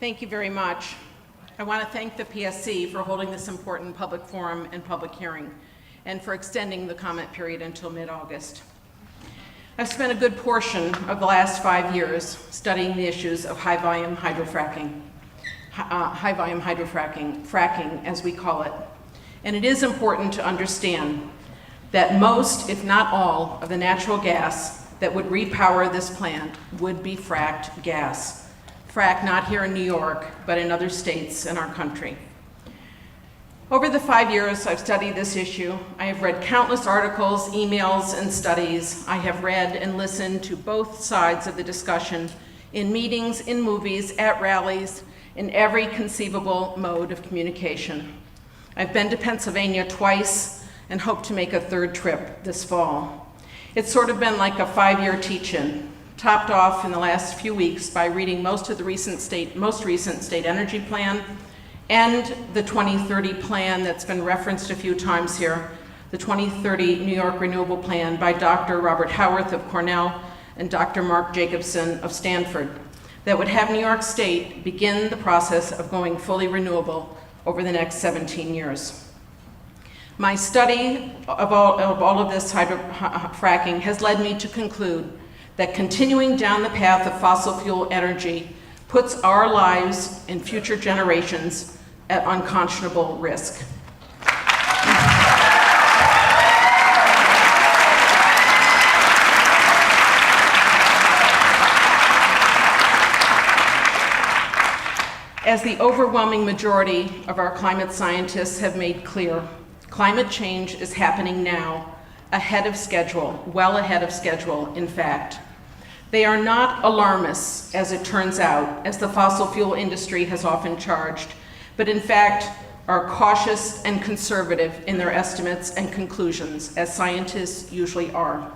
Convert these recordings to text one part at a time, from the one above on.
Thank you very much. I want to thank the PSC for holding this important public forum and public hearing, and for extending the comment period until mid-August. I've spent a good portion of the last 5 years studying the issues of high-volume hydrofracking, fracking as we call it. And it is important to understand that most, if not all, of the natural gas that would repower this plant would be fracked gas. Fracked not here in New York, but in other states in our country. Over the 5 years I've studied this issue, I have read countless articles, emails, and studies. I have read and listened to both sides of the discussion in meetings, in movies, at rallies, in every conceivable mode of communication. I've been to Pennsylvania twice and hope to make a third trip this fall. It's sort of been like a 5-year teach-in, topped off in the last few weeks by reading most recent state energy plan and the 2030 plan that's been referenced a few times here, the 2030 New York Renewable Plan by Dr. Robert Howarth of Cornell and Dr. Mark Jacobson of Stanford, that would have New York State begin the process of going fully renewable over the next 17 years. My study of all of this fracking has led me to conclude that continuing down the path of fossil fuel energy puts our lives and future generations at unconscionable risk. As the overwhelming majority of our climate scientists have made clear, climate change is happening now, ahead of schedule, well ahead of schedule, in fact. They are not alarmists, as it turns out, as the fossil fuel industry has often charged, but in fact are cautious and conservative in their estimates and conclusions, as scientists usually are.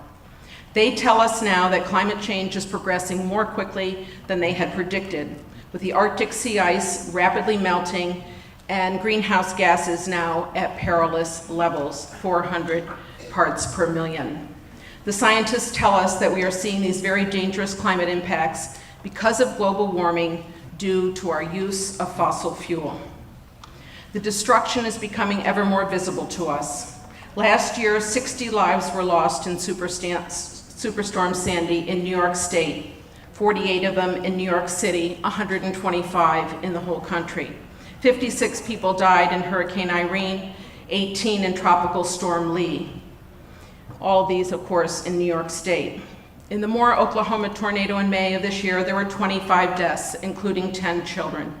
They tell us now that climate change is progressing more quickly than they had predicted, with the Arctic sea ice rapidly melting and greenhouse gases now at perilous levels, 400 parts per million. The scientists tell us that we are seeing these very dangerous climate impacts because of global warming due to our use of fossil fuel. The destruction is becoming ever more visible to us. Last year, 60 lives were lost in Superstorm Sandy in New York State, 48 of them in New York City, 125 in the whole country. 56 people died in Hurricane Irene, 18 in Tropical Storm Lee. All of these, of course, in New York State. In the Moore, Oklahoma tornado in May of this year, there were 25 deaths, including 10 children.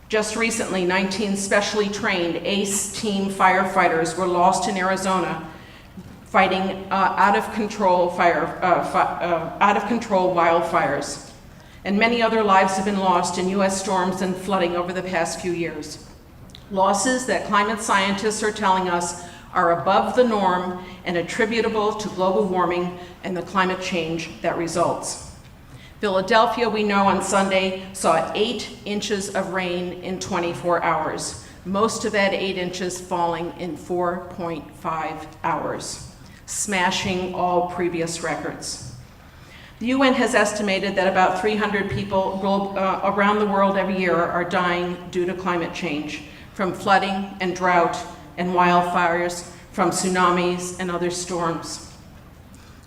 Just recently, 19 specially trained ACE team firefighters were lost in Arizona fighting out of control wildfires. And many other lives have been lost in U.S. storms and flooding over the past few years. Losses that climate scientists are telling us are above the norm and attributable to global warming and the climate change that results. Philadelphia, we know, on Sunday saw 8 inches of rain in 24 hours, most of that 8 inches falling in 4.5 hours, smashing all previous records. The UN has estimated that about 300 people around the world every year are dying due to climate change, from flooding and drought and wildfires, from tsunamis and other storms.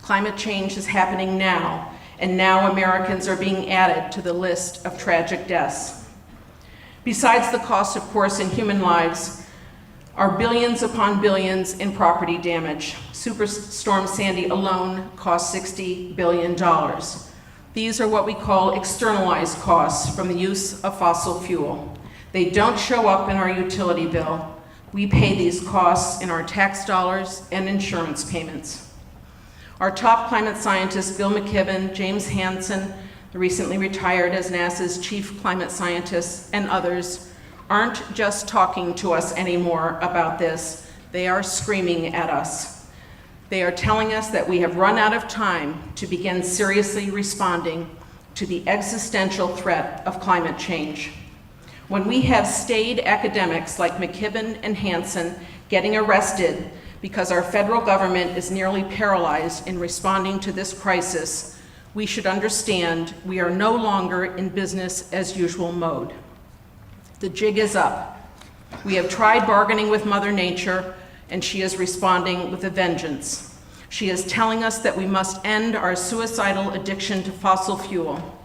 Climate change is happening now, and now Americans are being added to the list of tragic deaths. Besides the cost, of course, in human lives, are billions upon billions in property damage. Superstorm Sandy alone cost $60 billion. These are what we call externalized costs from the use of fossil fuel. They don't show up in our utility bill. We pay these costs in our tax dollars and insurance payments. Our top climate scientists, Bill McKibben, James Hansen, recently retired as NASA's chief climate scientist, and others, aren't just talking to us anymore about this. They are screaming at us. They are telling us that we have run out of time to begin seriously responding to the existential threat of climate change. When we have staid academics like McKibben and Hansen getting arrested because our federal government is nearly paralyzed in responding to this crisis, we should understand we are no longer in business as usual mode. The jig is up. We have tried bargaining with Mother Nature, and she is responding with a vengeance. She is telling us that we must end our suicidal addiction to fossil fuel.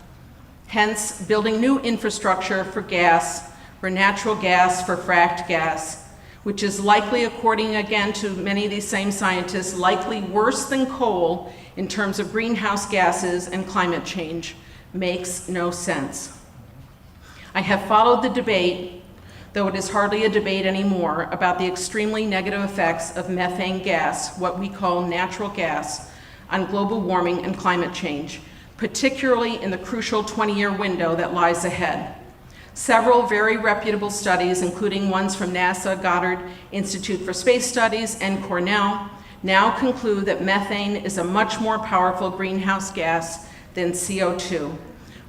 Hence, building new infrastructure for gas, for natural gas, for fracked gas, which is likely, according again to many of these same scientists, likely worse than coal in terms of greenhouse gases and climate change, makes no sense. I have followed the debate, though it is hardly a debate anymore, about the extremely negative effects of methane gas, what we call natural gas, on global warming and climate change, particularly in the crucial 20-year window that lies ahead. Several very reputable studies, including ones from NASA, Goddard Institute for Space Studies, and Cornell, now conclude that methane is a much more powerful greenhouse gas than CO2,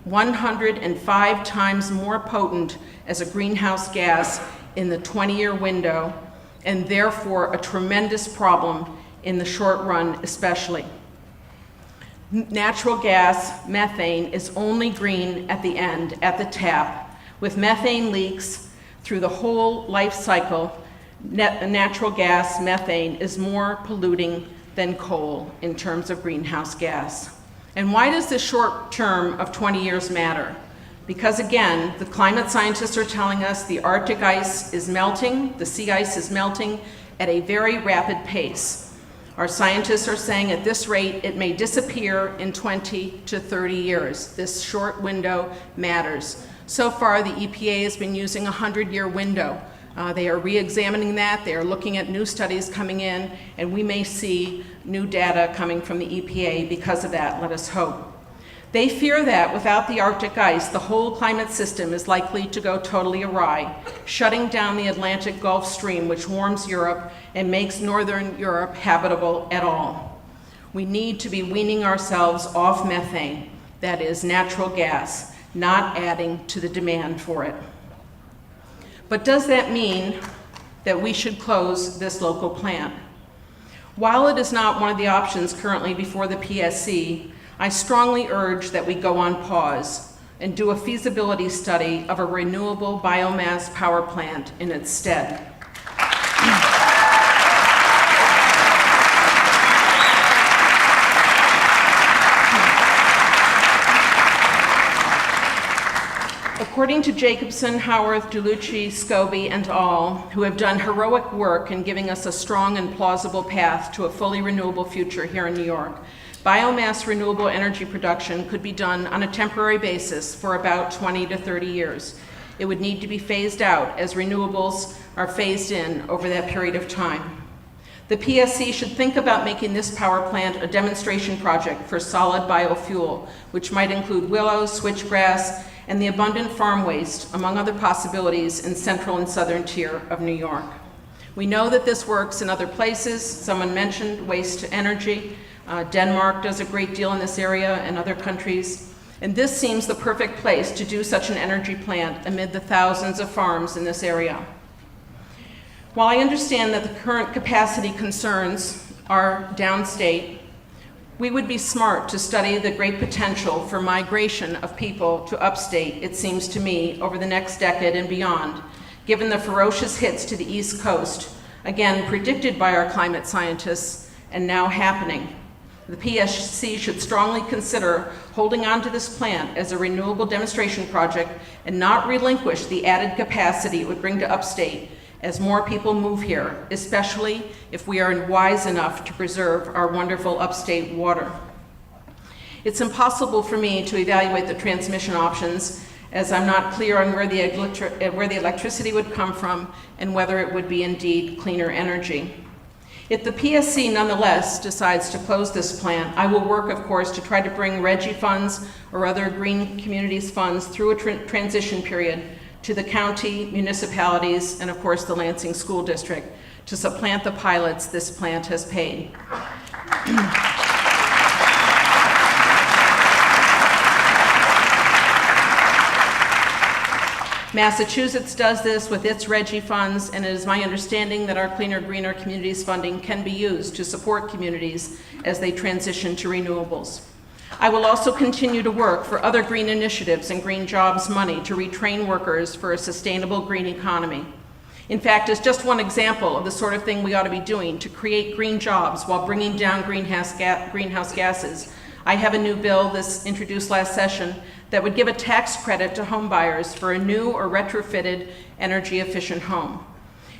105 times more potent as a greenhouse gas in the 20-year window, and therefore a tremendous problem in the short run especially. Natural gas, methane, is only green at the end, at the tap. With methane leaks through the whole life cycle, natural gas, methane, is more polluting than coal in terms of greenhouse gas. And why does this short term of 20 years matter? Because again, the climate scientists are telling us the Arctic ice is melting, the sea ice is melting at a very rapid pace. Our scientists are saying at this rate, it may disappear in 20 to 30 years. This short window matters. So far, the EPA has been using a 100-year window. They are re-examining that. They are looking at new studies coming in, and we may see new data coming from the EPA because of that, let us hope. They fear that without the Arctic ice, the whole climate system is likely to go totally awry, shutting down the Atlantic Gulf Stream, which warms Europe and makes Northern Europe habitable at all. We need to be weaning ourselves off methane, that is natural gas, not adding to the demand for it. But does that mean that we should close this local plant? While it is not one of the options currently before the PSC, I strongly urge that we go on pause and do a feasibility study of a renewable biomass power plant in its stead. According to Jacobson, Howarth, DeLucci, Scobie, and al., who have done heroic work in giving us a strong and plausible path to a fully renewable future here in New York, biomass renewable energy production could be done on a temporary basis for about 20 to 30 years. It would need to be phased out as renewables are phased in over that period of time. The PSC should think about making this power plant a demonstration project for solid biofuel, which might include willows, switchgrass, and the abundant farm waste, among other possibilities in central and southern tier of New York. We know that this works in other places. Someone mentioned waste to energy. Denmark does a great deal in this area and other countries. And this seems the perfect place to do such an energy plant amid the thousands of farms in this area. While I understand that the current capacity concerns are downstate, we would be smart to study the great potential for migration of people to upstate, it seems to me, over the next decade and beyond, given the ferocious hits to the East Coast, again predicted by our climate scientists and now happening. The PSC should strongly consider holding on to this plant as a renewable demonstration project and not relinquish the added capacity it would bring to upstate as more people move here, especially if we are wise enough to preserve our wonderful upstate water. It's impossible for me to evaluate the transmission options as I'm not clear on where the electricity would come from and whether it would be indeed cleaner energy. If the PSC nonetheless decides to close this plant, I will work, of course, to try to bring RGGI funds or other green communities funds through a transition period to the county, municipalities, and of course the Lansing School District to supplant the pilots this plant has paid. Massachusetts does this with its RGGI funds, and it is my understanding that our Cleaner, Greener Communities funding can be used to support communities as they transition to renewables. I will also continue to work for other green initiatives and green jobs money to retrain workers for a sustainable green economy. In fact, as just one example of the sort of thing we ought to be doing to create green jobs while bringing down greenhouse gases, I have a new bill this introduced last session that would give a tax credit to home buyers for a new or retrofitted energy-efficient home.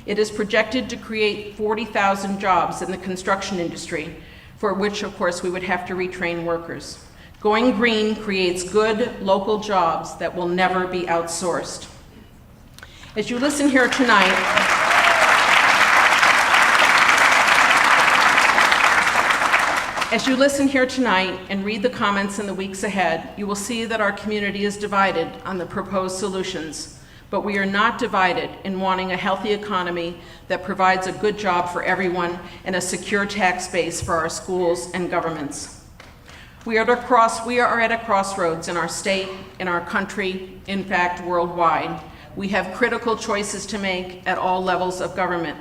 It is projected to create 40,000 jobs in the construction industry, for which, of course, we would have to retrain workers. Going green creates good local jobs that will never be outsourced. As you listen here tonight, and read the comments in the weeks ahead, you will see that our community is divided on the proposed solutions, but we are not divided in wanting a healthy economy that provides a good job for everyone and a secure tax base for our schools and governments. We are at a crossroads in our state, in our country, in fact, worldwide. We have critical choices to make at all levels of government.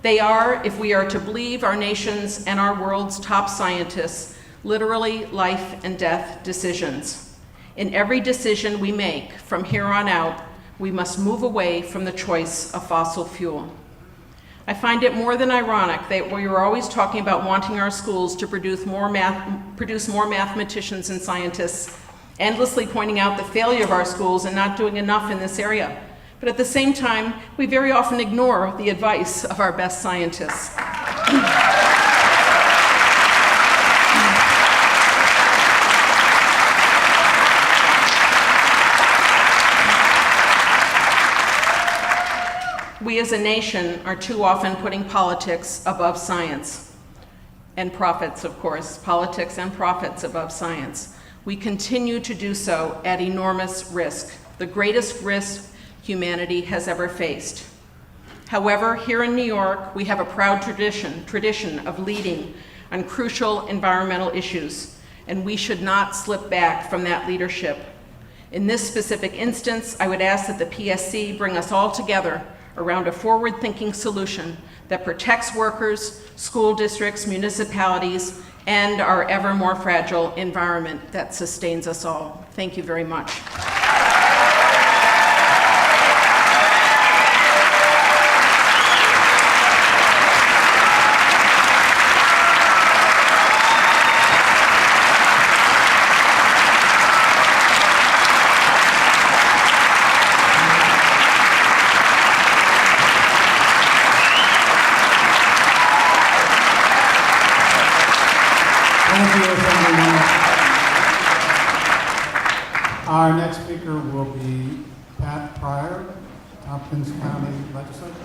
They are, if we are to believe our nation's and our world's top scientists, literally life and death decisions. In every decision we make from here on out, we must move away from the choice of fossil fuel. I find it more than ironic that we are always talking about wanting our schools to produce more mathematicians and scientists, endlessly pointing out the failure of our schools and not doing enough in this area. But at the same time, we very often ignore the advice of our best scientists. We as a nation are too often putting politics above science and profits, of course, politics and profits above science. We continue to do so at enormous risk, the greatest risk humanity has ever faced. However, here in New York, we have a proud tradition of leading on crucial environmental issues, and we should not slip back from that leadership. In this specific instance, I would ask that the PSC bring us all together around a forward-thinking solution that protects workers, school districts, municipalities, and our ever more fragile environment that sustains us all. Thank you very much. Our next speaker will be Pat Pryor, Tompkins County Legislator.